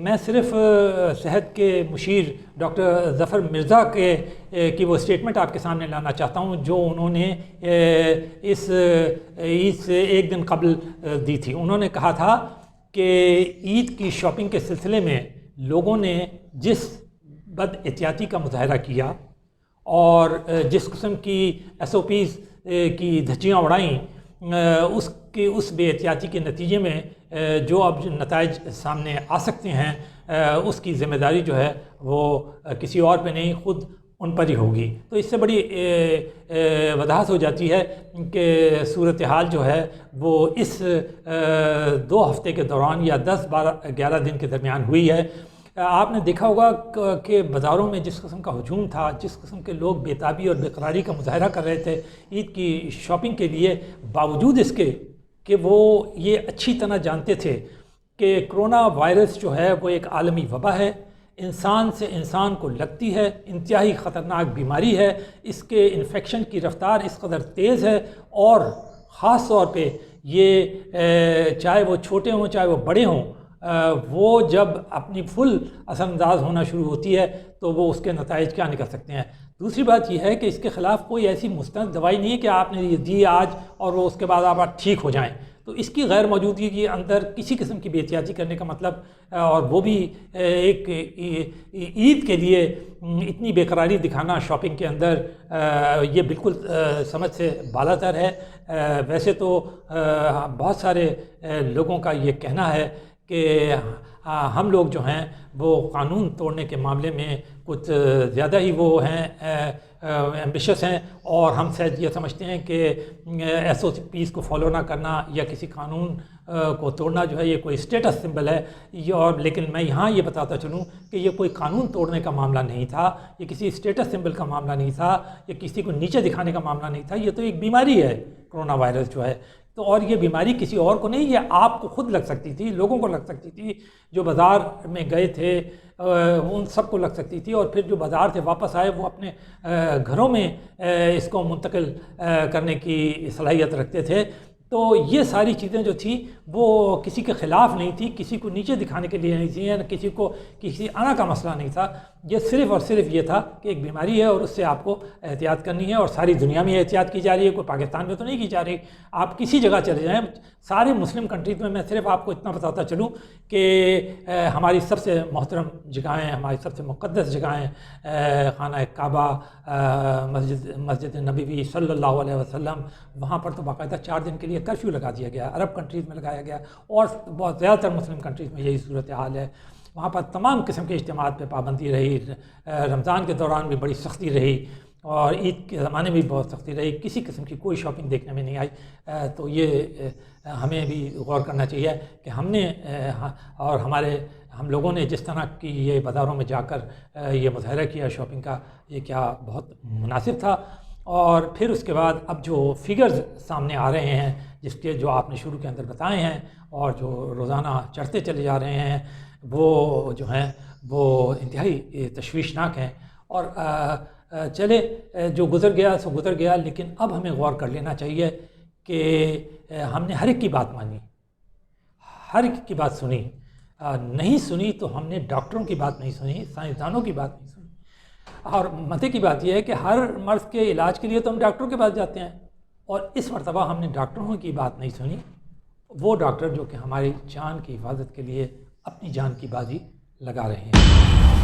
میں صرف صحت کے مشیر ڈاکٹر ظفر مرزا کی وہ اسٹیٹمنٹ آپ کے سامنے لانا چاہتا ہوں جو انہوں نے اس عید سے ایک دن قبل دی تھی۔ انہوں نے کہا تھا کہ عید کی شاپنگ کے سلسلے میں لوگوں نے جس بد احتیاطی کا مظاہرہ کیا اور جس قسم کی SOPs کی دھجیاں اڑائیں، اس بے احتیاطی کے نتیجے میں جو اب نتائج سامنے آ سکتے ہیں، اس کی ذمہ داری جو ہے وہ کسی اور پہ نہیں، خود ان پر ہی ہوگی۔ تو اس سے بڑی وضاحت ہو جاتی ہے کہ صورتحال جو ہے وہ اس 2 ہفتے کے دوران یا 10-11 دن کے درمیان ہوئی ہے۔ آپ نے دیکھا ہوگا کہ بازاروں میں جس قسم کا ہجوم تھا، جس قسم کے لوگ بے تابی اور بے قراری کا مظاہرہ کر رہے تھے عید کی شاپنگ کے لیے، باوجود اس کے کہ وہ یہ اچھی طرح جانتے تھے کہ کرونا وائرس جو ہے وہ ایک عالمی وبا ہے، انسان سے انسان کو لگتی ہے، انتہائی خطرناک بیماری ہے، اس کے انفیکشن کی رفتار اس قدر تیز ہے، اور خاص طور پہ یہ چاہے وہ چھوٹے ہوں چاہے وہ بڑے ہوں، وہ جب اپنی فل اثر انداز ہونا شروع ہوتی ہے تو وہ اس کے نتائج کیا نکل سکتے ہیں۔ دوسری بات یہ ہے کہ اس کے خلاف کوئی ایسی مستند دوائی نہیں ہے کہ آپ نے یہ دی آج اور وہ اس کے بعد آپ ٹھیک ہو جائیں۔ تو اس کی غیر موجودگی کے اندر کسی قسم کی بے احتیاطی کرنے کا مطلب، اور وہ بھی ایک عید کے لیے اتنی بے قراری دکھانا شاپنگ کے اندر، یہ بالکل سمجھ سے بالا تر ہے۔ ویسے تو بہت سارے لوگوں کا یہ کہنا ہے کہ ہم لوگ جو ہیں وہ قانون توڑنے کے معاملے میں کچھ زیادہ ہی وہ ہیں ایمبیشس ہیں، اور ہم شاید یہ سمجھتے ہیں کہ SOPs کو فالو نہ کرنا یا کسی قانون کو توڑنا جو ہے یہ کوئی اسٹیٹس سمبل ہے۔ لیکن میں یہاں یہ بتاتا چلوں کہ یہ کوئی قانون توڑنے کا معاملہ نہیں تھا، یہ کسی اسٹیٹس سمبل کا معاملہ نہیں تھا، یہ کسی کو نیچے دکھانے کا معاملہ نہیں تھا، یہ تو ایک بیماری ہے کرونا وائرس جو ہے۔ تو اور یہ بیماری کسی اور کو نہیں، یہ آپ کو خود لگ سکتی تھی، لوگوں کو لگ سکتی تھی، جو بازار میں گئے تھے ان سب کو لگ سکتی تھی، اور پھر جو بازار سے واپس آئے وہ اپنے گھروں میں اس کو منتقل کرنے کی صلاحیت رکھتے تھے۔ تو یہ ساری چیزیں جو تھیں وہ کسی کے خلاف نہیں تھی، کسی کو نیچے دکھانے کے لیے نہیں تھی، کسی کو کسی آنا کا مسئلہ نہیں تھا، یہ صرف اور صرف یہ تھا کہ ایک بیماری ہے اور اس سے آپ کو احتیاط کرنی ہے، اور ساری دنیا میں احتیاط کی جا رہی ہے، کوئی پاکستان میں تو نہیں کی جا رہی۔ آپ کسی جگہ چلے جائیں، سارے مسلم کنٹریز میں صرف آپ کو اتنا بتاتا چلوں کہ ہماری سب سے محترم جگہیں، ہماری سب سے مقدس جگہیں، خانہ کعبہ، مسجد نبوی صلی اللہ علیہ وسلم، وہاں پر تو باقاعدہ 4 دن کے لیے کرفیو لگا دیا گیا، عرب کنٹریز میں لگایا گیا، اور بہت زیادہ تر مسلم کنٹریز میں یہی صورتحال ہے۔ وہاں پر تمام قسم کے اجتماعات پہ پابندی رہی، رمضان کے دوران بھی بڑی سختی رہی، اور عید کے زمانے میں بھی بہت سختی رہی، کسی قسم کی کوئی شاپنگ دیکھنے میں نہیں آئی۔ تو یہ ہمیں بھی غور کرنا چاہیے کہ ہم نے اور ہم لوگوں نے جس طرح کی یہ بازاروں میں جا کر یہ مظاہرہ کیا شاپنگ کا، یہ کیا بہت مناسب تھا۔ اور پھر اس کے بعد اب جو فگرز سامنے آ رہے ہیں، جس کے جو آپ نے شروع کے اندر بتائے ہیں اور جو روزانہ چڑھتے چلے جا رہے ہیں، وہ جو ہیں وہ انتہائی تشویشناک ہیں۔ اور چلے جو گزر گیا سو گزر گیا، لیکن اب ہمیں غور کر لینا چاہیے کہ ہم نے ہر ایک کی بات مانی، ہر ایک کی بات سنی، نہیں سنی تو ہم نے ڈاکٹروں کی بات نہیں سنی، سائنسدانوں کی بات نہیں سنی۔ اور مزے کی بات یہ ہے کہ ہر مرض کے علاج کے لیے تو ہم ڈاکٹروں کے پاس جاتے ہیں، اور اس مرتبہ ہم نے ڈاکٹروں کی بات نہیں سنی، وہ ڈاکٹر جو کہ ہماری جان کی حفاظت کے لیے اپنی جان کی بازی لگا رہے ہیں۔